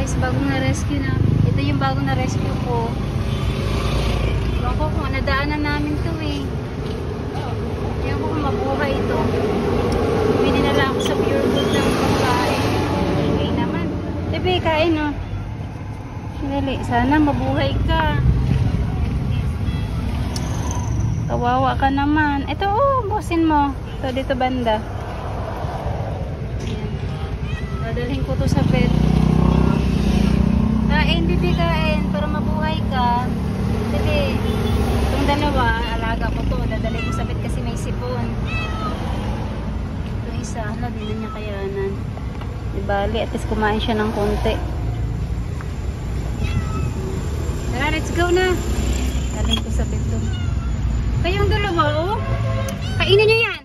guys, bagong na-rescue na. Ito yung bagong na-rescue ko. Ewan ko kung nadaanan namin to eh. Ewan ko kung mabuhay ito. Bumili na lang ako sa Pure Gold ng pagkain. Okay naman. Tebe, kain no. Dali, sana mabuhay ka. Kawawa ka naman. Ito busin mo. Ito dito banda. Ayan. Dadalhin ko to sa bed. Kain, bibi, kain. Para mabuhay ka. Bibi. Itong dalawa, alaga ko to. Dadalhin ko sa bed kasi may sipon. Itong isa, hala, di na niya kayanan. Di bali, at least kumain siya ng konti. Tara, let's go na. Dadalhin ko sa bed to. Kayong dalawa, oh. Kainin nyo yan.